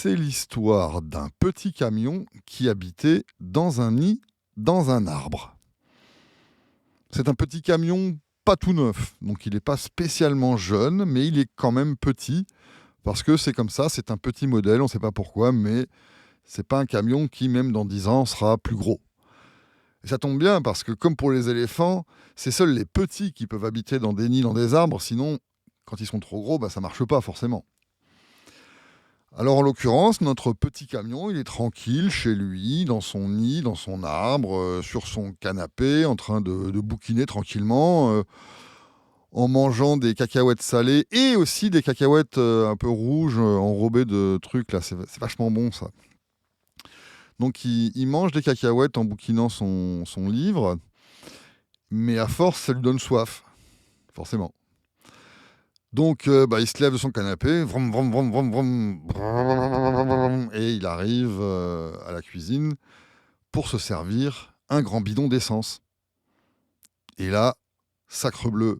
C'est l'histoire d'un petit camion qui habitait dans un nid, dans un arbre. C'est un petit camion pas tout neuf, donc il n'est pas spécialement jeune, mais il est quand même petit, parce que c'est comme ça, c'est un petit modèle, on ne sait pas pourquoi, mais c'est pas un camion qui, même dans 10 ans, sera plus gros. Et ça tombe bien, parce que comme pour les éléphants, c'est seuls les petits qui peuvent habiter dans des nids, dans des arbres, sinon, quand ils sont trop gros, ça marche pas forcément. Alors en l'occurrence, notre petit camion, il est tranquille chez lui, dans son nid, dans son arbre, sur son canapé, en train de bouquiner tranquillement, en mangeant des cacahuètes salées et aussi des cacahuètes un peu rouges, enrobées de trucs, là, c'est vachement bon ça. Donc il mange des cacahuètes en bouquinant son livre, mais à force, ça lui donne soif, forcément. Donc, il se lève de son canapé, vroom, vroom, vroom, vroom, vroom, vroom, et il arrive à la cuisine pour se servir un grand bidon d'essence. Et là, sacre bleu,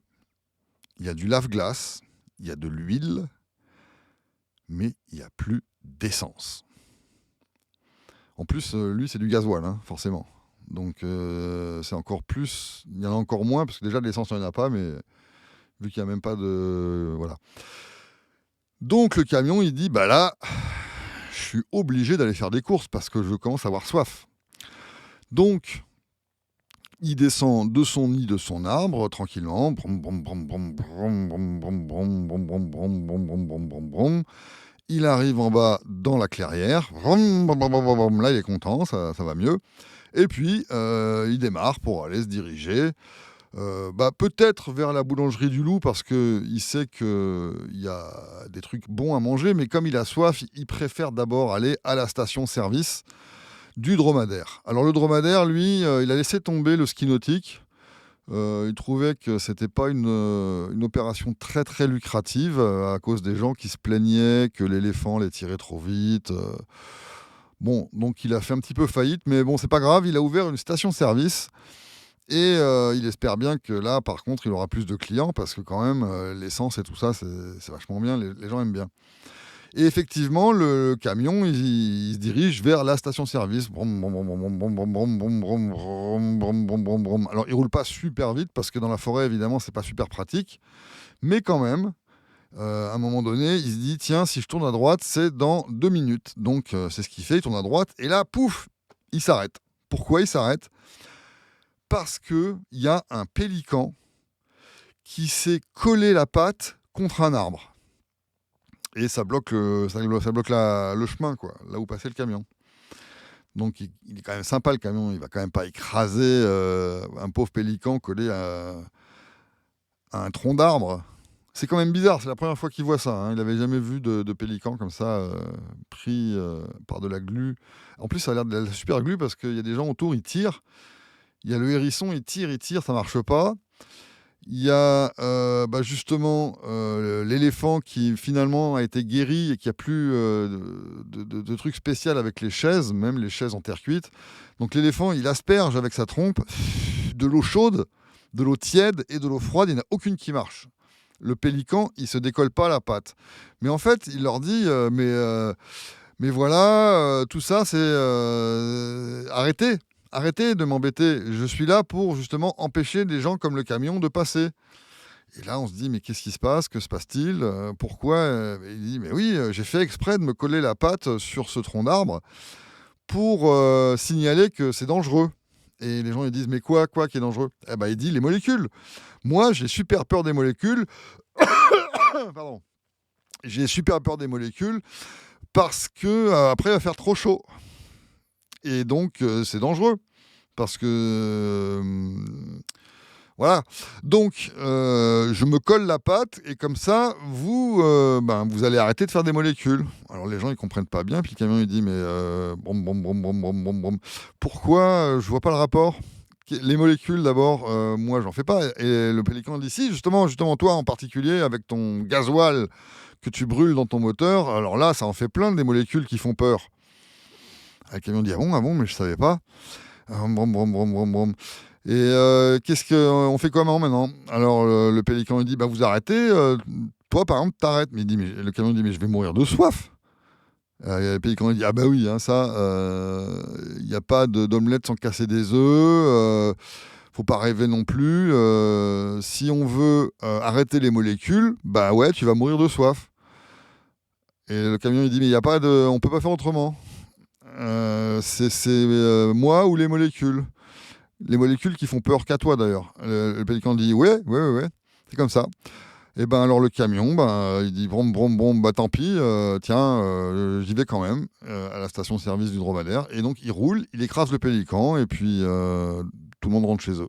il y a du lave-glace, il y a de l'huile, mais il n'y a plus d'essence. En plus, lui, c'est du gasoil, hein, forcément. Donc, c'est encore plus. Il y en a encore moins, parce que déjà, de l'essence, il n'y en a pas, mais vu qu'il n'y a même pas de. Voilà. Donc, le camion, il dit là, je suis obligé d'aller faire des courses parce que je commence à avoir soif. Donc, il descend de son nid, de son arbre, tranquillement. Il arrive en bas dans la clairière. Là, il est content, ça va mieux. Et puis, il démarre pour aller se diriger. Peut-être vers la boulangerie du loup parce qu'il sait qu'il y a des trucs bons à manger, mais comme il a soif, il préfère d'abord aller à la station-service du dromadaire. Alors le dromadaire, lui, il a laissé tomber le ski nautique. Il trouvait que c'était pas une opération très très lucrative à cause des gens qui se plaignaient que l'éléphant les tirait trop vite. Donc il a fait un petit peu faillite, mais bon, c'est pas grave, il a ouvert une station-service. Et il espère bien que là, par contre, il aura plus de clients parce que quand même, l'essence et tout ça, c'est vachement bien, les gens aiment bien. Et effectivement, le camion, il se dirige vers la station-service. Alors, il roule pas super vite parce que dans la forêt, évidemment, c'est pas super pratique. Mais quand même, à un moment donné, il se dit, tiens, si je tourne à droite, c'est dans 2 minutes. Donc, c'est ce qu'il fait, il tourne à droite. Et là, pouf, il s'arrête. Pourquoi il s'arrête ? Parce qu'il y a un pélican qui s'est collé la patte contre un arbre. Et ça bloque le chemin, quoi, là où passait le camion. Donc il est quand même sympa le camion, il va quand même pas écraser un pauvre pélican collé à un tronc d'arbre. C'est quand même bizarre, c'est la première fois qu'il voit ça, hein. Il n'avait jamais vu de pélican comme ça, pris par de la glu. En plus, ça a l'air de la super glu parce qu'il y a des gens autour, ils tirent. Il y a le hérisson, il tire, ça marche pas. Il y a justement l'éléphant qui finalement a été guéri et qui a plus de trucs spéciaux avec les chaises, même les chaises en terre cuite. Donc l'éléphant, il asperge avec sa trompe de l'eau chaude, de l'eau tiède et de l'eau froide. Il n'y en a aucune qui marche. Le pélican, il se décolle pas la patte. Mais en fait, il leur dit mais voilà, tout ça, c'est Arrêtez de m'embêter. Je suis là pour justement empêcher des gens comme le camion de passer. Et là, on se dit, mais qu'est-ce qui se passe ? Que se passe-t-il ? Pourquoi ? Il dit, mais oui, j'ai fait exprès de me coller la patte sur ce tronc d'arbre pour signaler que c'est dangereux. Et les gens ils disent, mais quoi qui est dangereux ? Il dit, les molécules. Moi, j'ai super peur des molécules. Pardon. J'ai super peur des molécules parce que après, il va faire trop chaud. Et donc, c'est dangereux. Parce que... voilà. Donc, je me colle la patte et comme ça, vous allez arrêter de faire des molécules. Alors, les gens, ils comprennent pas bien. Puis le camion, il dit, mais pourquoi je vois pas le rapport ? Les molécules, d'abord, moi, j'en fais pas. Et le pélican dit, si, justement, toi en particulier, avec ton gasoil que tu brûles dans ton moteur, alors là, ça en fait plein des molécules qui font peur. Le camion dit, ah bon, mais je savais pas. Et qu'est-ce qu'on fait comment maintenant ? Alors le pélican il dit, vous arrêtez. Toi, par exemple, t'arrêtes. Mais le camion dit, mais je vais mourir de soif. Le pélican il dit: «Ah bah oui, hein, ça, il y a pas d'omelette sans casser des œufs, faut pas rêver non plus, si on veut, arrêter les molécules, bah ouais, tu vas mourir de soif». Et le camion il dit: «Mais il y a pas de on peut pas faire autrement. C'est moi ou les molécules. Les molécules qui font peur qu'à toi d'ailleurs». Le pélican dit: «Ouais, ouais, ouais, ouais, c'est comme ça». Et ben alors le camion, ben, il dit: «Brom, brom, brom, bah tant pis, tiens, j'y vais quand même, à la station-service du dromadaire». Et donc il roule, il écrase le pélican et puis, tout le monde rentre chez eux.